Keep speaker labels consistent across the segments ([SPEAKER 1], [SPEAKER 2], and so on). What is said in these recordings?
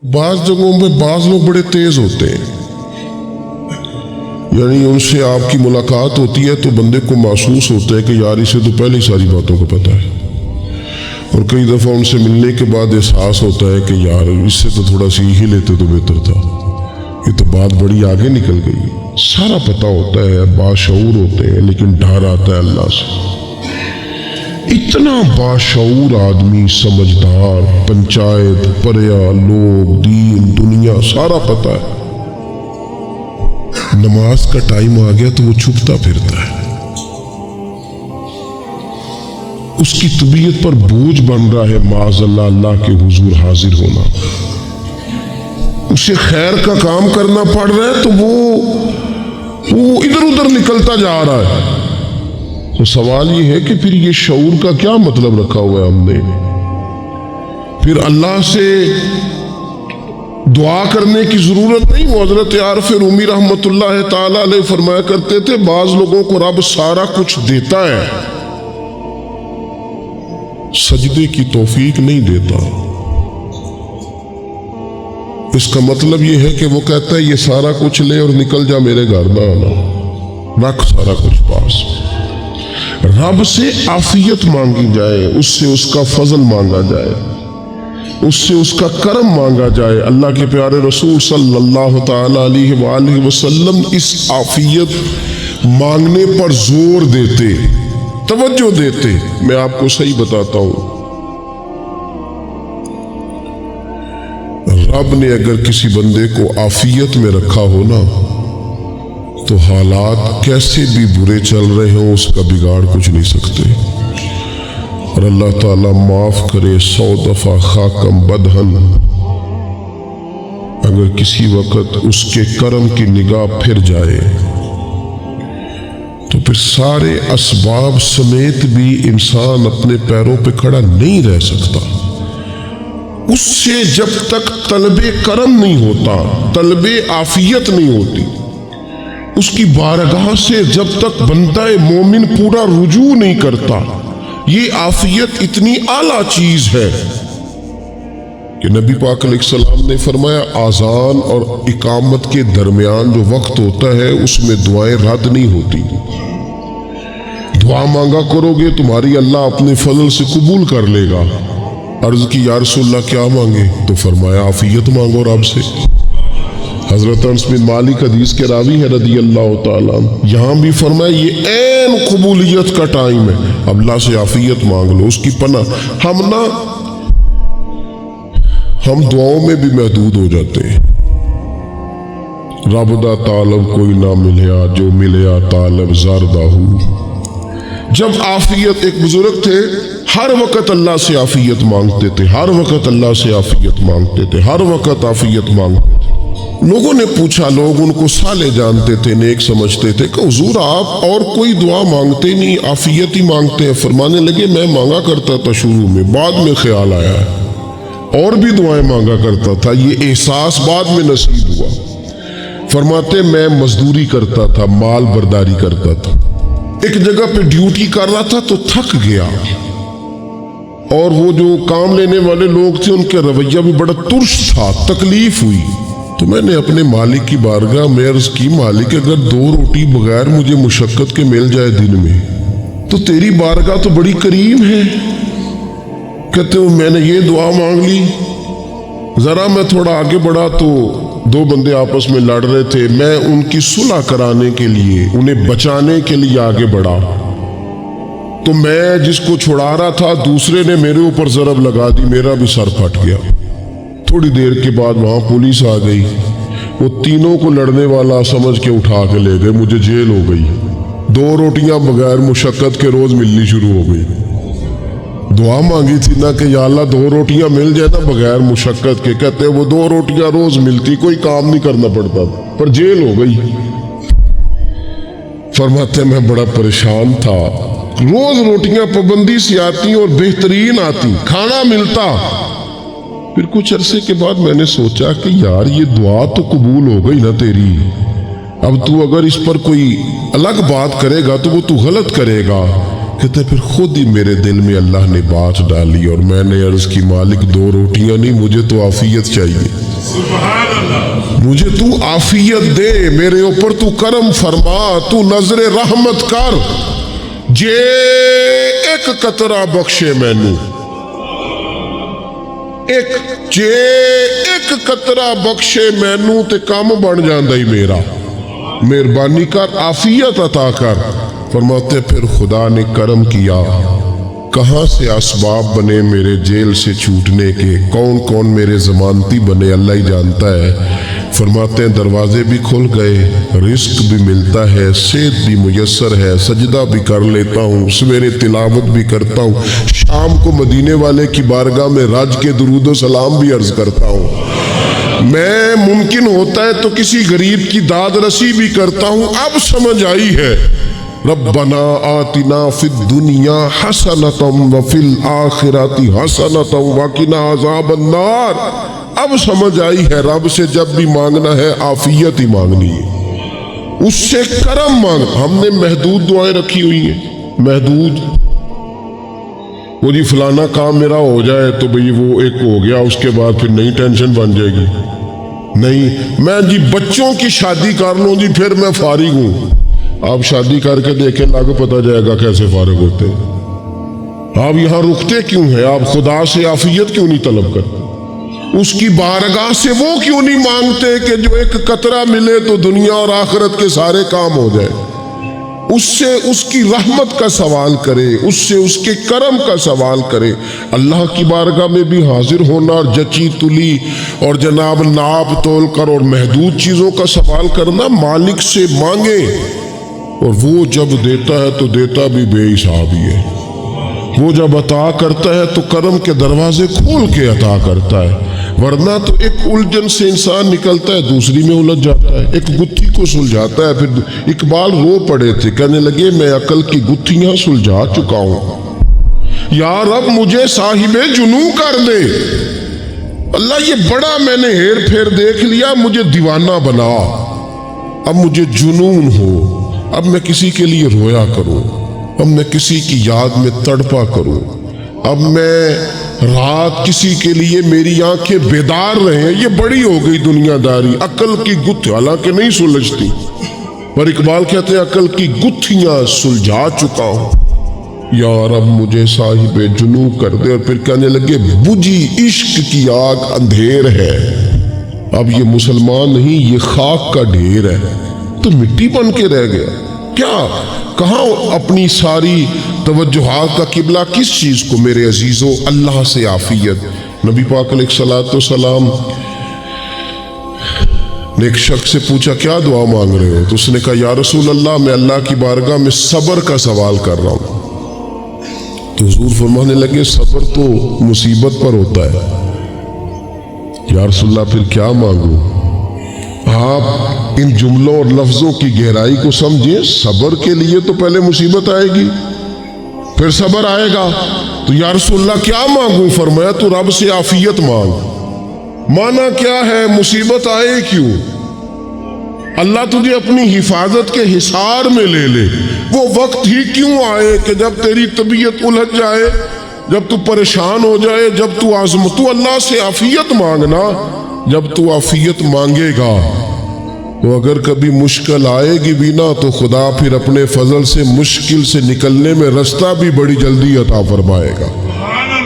[SPEAKER 1] بعض جگہوں پہ بعض لوگ بڑے تیز ہوتے ہیں، یعنی ان سے آپ کی ملاقات ہوتی ہے تو بندے کو محسوس ہوتا ہے کہ یار اسے تو پہلے ہی ساری باتوں کو پتہ ہے، اور کئی دفعہ ان سے ملنے کے بعد احساس ہوتا ہے کہ یار اس سے تو تھوڑا سیکھ ہی لیتے تو بہتر تھا، یہ تو بات بڑی آگے نکل گئی۔ سارا پتہ ہوتا ہے، باشعور ہوتے ہیں، لیکن ڈر آتا ہے اللہ سے۔ اتنا باشعور آدمی، سمجھدار، پنچایت، پریا، لوگ، دین، دنیا سارا پتہ ہے، نماز کا ٹائم آ گیا تو وہ چھپتا پھرتا ہے۔ اس کی طبیعت پر بوجھ بن رہا ہے معاذ اللہ اللہ کے حضور حاضر ہونا، اسے خیر کا کام کرنا پڑ رہا ہے تو وہ ادھر ادھر نکلتا جا رہا ہے۔ تو سوال یہ ہے کہ پھر یہ شعور کا کیا مطلب رکھا ہوا ہے ہم نے؟ پھر اللہ سے دعا کرنے کی ضرورت نہیں۔ وہ حضرت عارف رومی رحمۃ اللہ تعالی علیہ فرمایا کرتے تھے بعض لوگوں کو رب سارا کچھ دیتا ہے، سجدے کی توفیق نہیں دیتا۔ اس کا مطلب یہ ہے کہ وہ کہتا ہے یہ سارا کچھ لے اور نکل جا، میرے گھر نہ آنا، رکھ سارا کچھ پاس۔ رب سے عافیت مانگی جائے، اس سے اس کا فضل مانگا جائے، اس سے اس کا کرم مانگا جائے۔ اللہ کے پیارے رسول صلی اللہ تعالی علیہ وآلہ وسلم اس عافیت مانگنے پر زور دیتے، توجہ دیتے۔ میں آپ کو صحیح بتاتا ہوں، رب نے اگر کسی بندے کو عافیت میں رکھا ہو نا تو حالات کیسے بھی برے چل رہے ہوں اس کا بگاڑ کچھ نہیں سکتے۔ اور اللہ تعالیٰ معاف کرے 100 دفعہ خاکم بدہن، اگر کسی وقت اس کے کرم کی نگاہ پھر جائے تو پھر سارے اسباب سمیت بھی انسان اپنے پیروں پہ کھڑا نہیں رہ سکتا۔ اس سے جب تک طلب کرم نہیں ہوتا، طلب عافیت نہیں ہوتی، اس کی بارگاہ سے جب تک بندہ مومن پورا رجوع نہیں کرتا، یہ عافیت اتنی اعلیٰ چیز ہے کہ نبی پاک علیہ السلام نے فرمایا آذان اور اقامت کے درمیان جو وقت ہوتا ہے اس میں دعائیں رد نہیں ہوتی۔ دعا مانگا کرو گے تمہاری اللہ اپنے فضل سے قبول کر لے گا۔ عرض کی یا رسول اللہ کیا مانگے؟ تو فرمایا عافیت مانگو رب سے۔ حضرت انس بن مالک حدیث کے راوی ہے رضی اللہ تعالیٰ عنہ، یہاں بھی فرمایا یہ عین قبولیت کا ٹائم ہے، اب اللہ سے عافیت مانگ لو، اس کی پناہ۔ ہم دعاؤں میں بھی محدود ہو جاتے ہیں۔ رب دا طالب کوئی نہ ملیا، جو ملیا طالب زردہ ہو۔ جب عافیت، ایک بزرگ تھے ہر وقت اللہ سے عافیت مانگتے تھے، ہر وقت اللہ سے عافیت مانگتے تھے، ہر وقت عافیت مانگتے تھے۔ لوگوں نے پوچھا، لوگ ان کو صالح جانتے تھے، نیک سمجھتے تھے کہ حضور آپ اور کوئی دعا مانگتے نہیں، عافیت ہی مانگتے ہیں۔ فرمانے لگے میں مانگا کرتا تھا شروع میں، بعد میں خیال آیا اور بھی دعائیں مانگا کرتا تھا، یہ احساس بعد میں نصیب ہوا۔ فرماتے میں مزدوری کرتا تھا، مال برداری کرتا تھا، ایک جگہ پہ ڈیوٹی کر رہا تھا تو تھک گیا، اور وہ جو کام لینے والے لوگ تھے ان کا رویہ بھی بڑا ترش تھا، تکلیف ہوئی۔ تو میں نے اپنے مالک کی بارگاہ میں عرض کی مالک اگر 2 روٹی بغیر مجھے مشقت کے مل جائے دن میں تو تیری بارگاہ تو بڑی قریب ہے۔ کہتے ہو میں نے یہ دعا مانگ لی، ذرا میں تھوڑا آگے بڑھا تو 2 بندے آپس میں لڑ رہے تھے، میں ان کی صلح کرانے کے لیے، انہیں بچانے کے لیے آگے بڑھا تو میں جس کو چھڑا رہا تھا دوسرے نے میرے اوپر ضرب لگا دی، میرا بھی سر پھٹ گیا۔ تھوڑی دیر کے بعد وہاں پولیس آ گئی، وہ تینوں کو لڑنے والا سمجھ کے اٹھا کے لے گئے، مجھے جیل ہو گئی۔ 2 روٹیاں بغیر مشقت کے روز ملنی شروع ہو گئی۔ دعا مانگی تھی نا کہ یا اللہ 2 روٹیاں مل جائے نا بغیر مشقت کے، کہتے وہ 2 روٹیاں روز ملتی، کوئی کام نہیں کرنا پڑتا، پر جیل ہو گئی۔ فرماتے میں بڑا پریشان تھا، روز روٹیاں پابندی سے آتی اور بہترین آتی، کھانا ملتا۔ پھر کچھ عرصے کے بعد میں نے سوچا کہ یار یہ دعا تو قبول ہو گئی نا تیری، اب تو اگر اس پر کوئی الگ بات کرے گا تو وہ تو غلط کرے گا، کہتے پھر خود ہی میرے دل میں اللہ نے بات ڈالی اور میں نے عرض کی مالک 2 روٹیاں نہیں، مجھے تو عافیت چاہیے، مجھے تو عافیت دے، میرے اوپر تو کرم فرما، تو نظر رحمت کر، جے ایک قطرہ بخشے مینوں، جے ایک قطرہ بخشے مینوں تے کام بن جاندا ہی میرا، مہربانی کر عافیت عطا کر۔ فرماتے پھر خدا نے کرم کیا، کہاں سے اسباب بنے میرے جیل سے چھوٹنے کے، کون کون میرے ضمانتی بنے اللہ ہی جانتا ہے۔ فرماتے ہیں دروازے بھی کھل گئے، رزق بھی ملتا ہے، صحت بھی میسر ہے، سجدہ بھی کر لیتا ہوں، سویرے تلاوت بھی کرتا ہوں، شام کو مدینے والے کی بارگاہ میں رج کے درود و سلام بھی عرض کرتا ہوں، میں ممکن ہوتا ہے تو کسی غریب کی داد رسی بھی کرتا ہوں۔ اب سمجھ آئی ہے ربنا آتنا فی الدنیا حسنۃ وفی الآخرۃ حسنۃ وقنا عذاب النار۔ اب سمجھ آئی ہے رب سے جب بھی مانگنا ہے عافیت ہی مانگنی ہے، اس سے کرم مانگ۔ ہم نے محدود دعائیں رکھی ہوئی ہیں، محدود، وہ جی فلانا کام میرا ہو جائے تو بھئی وہ ایک ہو گیا، اس کے بعد پھر نئی ٹینشن بن جائے گی، نہیں میں جی بچوں کی شادی کر لوں جی پھر میں فارغ ہوں۔ آپ شادی کر کے دیکھیں لاگو پتہ جائے گا کیسے فارغ ہوتے ہیں۔ آپ یہاں رکتے کیوں ہیں؟ آپ خدا سے عافیت کیوں نہیں طلب کرتے؟ اس کی بارگاہ سے وہ کیوں نہیں مانگتے کہ جو ایک قطرہ ملے تو دنیا اور آخرت کے سارے کام ہو جائے؟ اس سے اس کی رحمت کا سوال کرے، اس سے اس کے کرم کا سوال کرے۔ اللہ کی بارگاہ میں بھی حاضر ہونا اور جچی تلی اور جناب ناپ تول کر اور محدود چیزوں کا سوال کرنا، مالک سے مانگے، اور وہ جب دیتا ہے تو دیتا بھی بے حساب ہی ہے۔ وہ جب عطا کرتا ہے تو کرم کے دروازے کھول کے عطا کرتا ہے، ورنہ تو ایک الجھن سے انسان نکلتا ہے دوسری میں الجھ جاتا ہے، ایک گتھی کو سلجھاتا ہے۔ پھر اقبال رو پڑے تھے، کہنے لگے میں عقل کی گتھیاں سلجھا چکا ہوں، یا رب مجھے صاحب جنوں کر دے۔ اللہ یہ بڑا میں نے ہیر پھیر دیکھ لیا، مجھے دیوانہ بنا، اب مجھے جنون ہو، اب میں کسی کے لیے رویا کروں، اب میں کسی کی یاد میں تڑپا کروں، اب میں رات کسی کے لیے میری آنکھیں بیدار رہیں۔ یہ بڑی ہو گئی دنیا داری، عقل کی گتھی حالانکہ نہیں سلجھتی، پر اقبال کہتے ہیں عقل کی گتھیاں سلجھا چکا ہوں، یا رب مجھے صاحب جنوں کر دے۔ اور پھر کہنے لگے بجھی عشق کی آگ اندھیر ہے، اب یہ مسلمان نہیں یہ خاک کا ڈھیر ہے، تو مٹی بن کے رہ گیا۔ کیا کہاں اپنی ساری توجہات کا قبلہ کس چیز کو میرے عزیزو؟ اللہ سے عافیت۔ نبی پاک علیہ الصلوۃ والسلام نے ایک شخص سے پوچھا کیا دعا مانگ رہے ہو؟ تو اس نے کہا یا رسول اللہ میں اللہ کی بارگاہ میں صبر کا سوال کر رہا ہوں۔ تو حضور فرمانے لگے صبر تو مصیبت پر ہوتا ہے۔ یا رسول اللہ پھر کیا مانگوں؟ آپ ان جملوں اور لفظوں کی گہرائی کو سمجھیں، صبر کے لیے تو پہلے مصیبت آئے گی پھر صبر آئے گا۔ تو یا رسول اللہ کیا مانگوں؟ فرمایا تو رب سے عافیت مانگ۔ مانا کیا ہے؟ مصیبت آئے کیوں؟ اللہ تجھے اپنی حفاظت کے حصار میں لے لے، وہ وقت ہی کیوں آئے کہ جب تیری طبیعت الجھ جائے، جب تو پریشان ہو جائے، جب تو تو اللہ سے عافیت مانگنا۔ جب تو عافیت مانگے گا تو اگر کبھی مشکل آئے گی بھی نہ تو خدا پھر اپنے فضل سے مشکل سے نکلنے میں رستہ بھی بڑی جلدی عطا فرمائے گا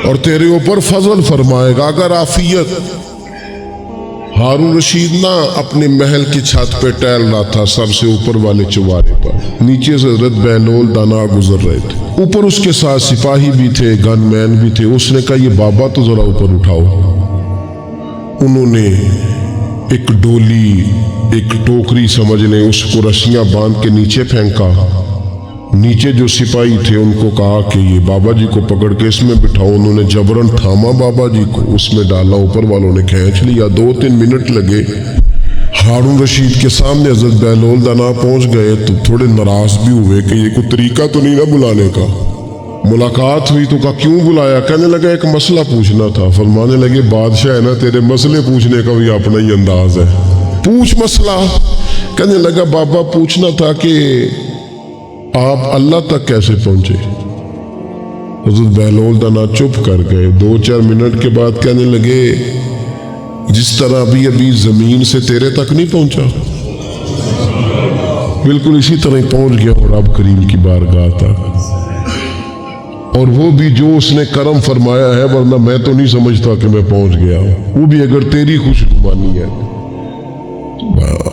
[SPEAKER 1] اور تیرے اوپر فضل فرمائے گا۔ اگر عافیت، ہارون رشید نہ اپنے محل کی چھت پہ ٹہل رہا تھا سب سے اوپر والے چوارے پر، نیچے سے حضرت بہلول دانا گزر رہے تھے، اوپر اس کے ساتھ سپاہی بھی تھے، گن مین بھی تھے۔ اس نے کہا یہ بابا تو ذرا اوپر اٹھاؤ۔ انہوں نے ایک ڈولی، ایک ٹوکری سمجھ لیں، اس کو رسیاں باندھ کے نیچے پھینکا۔ نیچے جو سپاہی تھے ان کو کہا کہ یہ بابا جی کو پکڑ کے اس میں بٹھاؤ۔ انہوں نے جبرن تھاما بابا جی کو، اس میں ڈالا، اوپر والوں نے کھینچ لیا۔ 2-3 منٹ لگے۔ ہارون رشید کے سامنے حضرت بہلول دانا پہنچ گئے تو تھوڑے ناراض بھی ہوئے کہ یہ کوئی طریقہ تو نہیں نہ بلانے کا۔ ملاقات ہوئی تو کہا کیوں بلایا؟ کہنے لگا ایک مسئلہ پوچھنا تھا۔ فرمانے لگے بادشاہ ہے نا، تیرے مسئلے پوچھنے کا بھی اپنا ہی انداز ہے، پوچھ مسئلہ۔ کہنے لگا بابا پوچھنا تھا کہ آپ اللہ تک کیسے پہنچے؟ حضرت بہلول دانا چپ کر گئے. 2-4 منٹ کے بعد کہنے لگے جس طرح ابھی زمین سے تیرے تک نہیں پہنچا بالکل اسی طرح ہی پہنچ گیا اور رب کریم کی بارگاہ تک. اور وہ بھی جو اس نے کرم فرمایا ہے, ورنہ میں تو نہیں سمجھتا کہ میں پہنچ گیا ہوں, وہ بھی اگر تیری خوش گمانی ہے.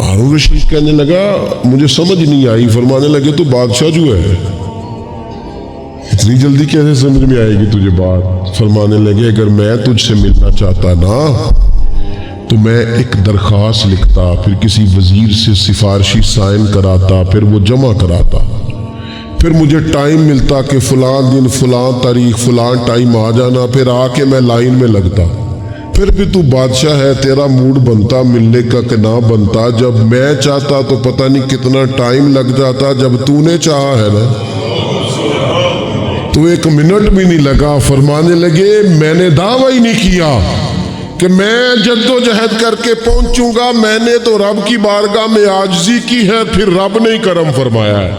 [SPEAKER 1] ہارون رشید کہنے لگا مجھے سمجھ نہیں آئی. فرمانے لگے تو بادشاہ جو ہے اتنی جلدی کیسے سمجھ میں آئے گی تجھے بات؟ فرمانے لگے اگر میں تجھ سے ملنا چاہتا نا تو میں ایک درخواست لکھتا, پھر کسی وزیر سے سفارشی سائن کراتا, پھر وہ جمع کراتا, پھر مجھے ٹائم ملتا کہ فلاں دن فلاں تاریخ فلاں ٹائم آ جانا, پھر آ کے میں لائن میں لگتا. پھر بھی تو بادشاہ ہے, تیرا موڈ بنتا ملنے کا کہ نہ بنتا. جب میں چاہتا تو پتہ نہیں کتنا ٹائم لگ جاتا, جب تو نے چاہا ہے نا تو 1 منٹ بھی نہیں لگا. فرمانے لگے میں نے دعویٰ ہی نہیں کیا کہ میں جد و جہد کر کے پہنچوں گا, میں نے تو رب کی بارگاہ میں عاجزی کی ہے, پھر رب نے کرم فرمایا ہے,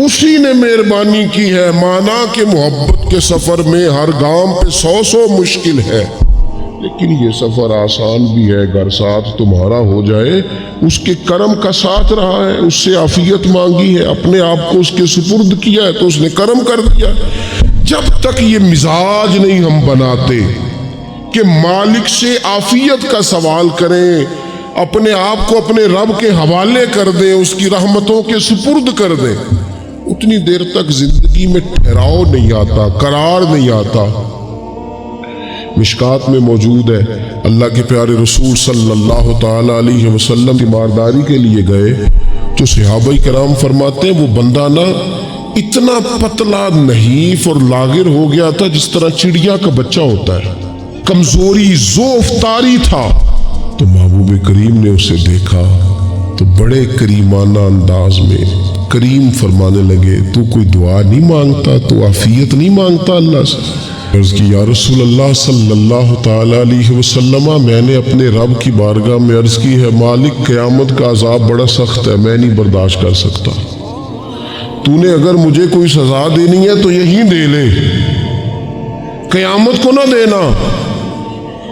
[SPEAKER 1] اسی نے مہربانی کی ہے. مانا کہ محبت کے سفر میں ہر گام پہ 100 مشکل ہے, لیکن یہ سفر آسان بھی ہے. اگر ساتھ تمہارا ہو جائے, اس کے کرم کا ساتھ رہا ہے, اس سے عافیت مانگی ہے, اپنے آپ کو اس کے سپرد کیا ہے تو اس نے کرم کر دیا. جب تک یہ مزاج نہیں ہم بناتے کہ مالک سے عافیت کا سوال کریں, اپنے آپ کو اپنے رب کے حوالے کر دیں, اس کی رحمتوں کے سپرد کر دیں, اتنی دیر تک زندگی میں ٹھہراؤ نہیں آتا, قرار نہیں آتا. مشکات میں موجود ہے اللہ کے پیارے رسول صلی اللہ تعالی علیہ وسلم تیمارداری کے لیے گئے تو صحابہ کرام فرماتے ہیں وہ بندہ نا اتنا پتلا نحیف اور لاغر ہو گیا تھا جس طرح چڑیا کا بچہ ہوتا ہے, کمزوری ضعف طاری تھا. تو محبوب کریم نے اسے دیکھا تو بڑے کریمانہ انداز میں کریم فرمانے لگے تو کوئی دعا نہیں مانگتا, تو عافیت نہیں مانگتا اللہ سے؟ عرض کی یا رسول اللہ صلی اللہ تعالی علیہ وسلم, میں نے اپنے رب کی بارگاہ میں عرض کی ہے مالک قیامت کا عذاب بڑا سخت ہے, میں نہیں برداشت کر سکتا, تو نے اگر مجھے کوئی سزا دینی ہے تو یہی دے لے, قیامت کو نہ دینا.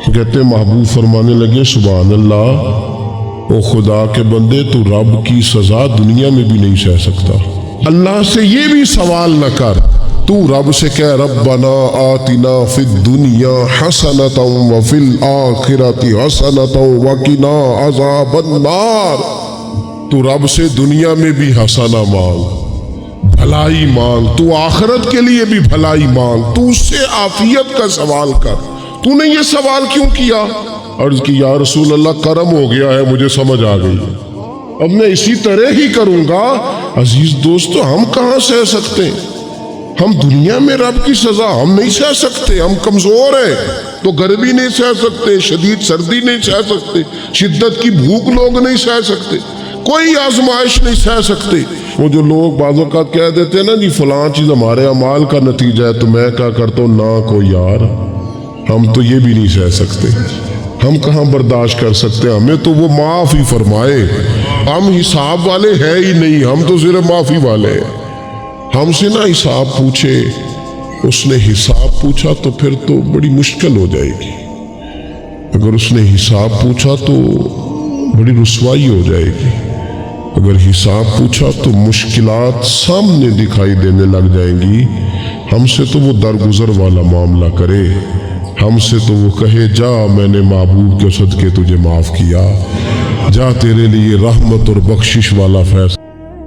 [SPEAKER 1] کہتے محبوب فرمانے لگے سبحان اللہ, او خدا کے بندے تو رب کی سزا دنیا میں بھی نہیں سہ سکتا, اللہ سے یہ بھی سوال نہ کر, تو رب سے کہہ ربنا آتنا فی الدنیا حسنۃ وفی الآخرۃ حسنۃ وقنا عذاب النار. تو رب سے دنیا میں بھی حسنہ مانگ, بھلائی مانگ, تو آخرت کے لیے بھی بھلائی مانگ, تو اس سے عافیت کا سوال کر. تو نے یہ سوال کیوں کیا؟ عرض کی یا رسول اللہ کرم ہو گیا ہے, مجھے سمجھ آ گئی, اب میں اسی طرح ہی کروں گا. عزیز دوستو ہم کہاں سہ سکتے ہیں, ہم دنیا میں رب کی سزا ہم نہیں سہ سکتے, ہم کمزور ہیں تو گرمی نہیں سہ سکتے, شدید سردی نہیں سہ سکتے, شدت کی بھوک لوگ نہیں سہ سکتے, کوئی آزمائش نہیں سہ سکتے. وہ جو لوگ بعض اوقات کہہ دیتے ہیں نا جی فلاں چیز ہمارے اعمال کا نتیجہ ہے, تو میں کیا کرتا ہوں نہ کو یار, ہم تو یہ بھی نہیں سہ سکتے, ہم کہاں برداشت کر سکتے, ہمیں تو وہ معاف ہی فرمائے, ہم حساب والے ہیں ہی نہیں, ہم تو صرف معافی والے ہیں. ہم سے نہ حساب پوچھے, اس نے حساب پوچھا تو پھر تو بڑی مشکل ہو جائے گی, اگر اس نے حساب پوچھا تو بڑی رسوائی ہو جائے گی, اگر حساب پوچھا تو مشکلات سامنے دکھائی دینے لگ جائیں گی. ہم سے تو وہ درگزر والا معاملہ کرے, ہم سے تو وہ کہے جا میں نے محبوب کے صدقے تجھے معاف کیا, جا تیرے لیے رحمت اور بخشش والا فیصلہ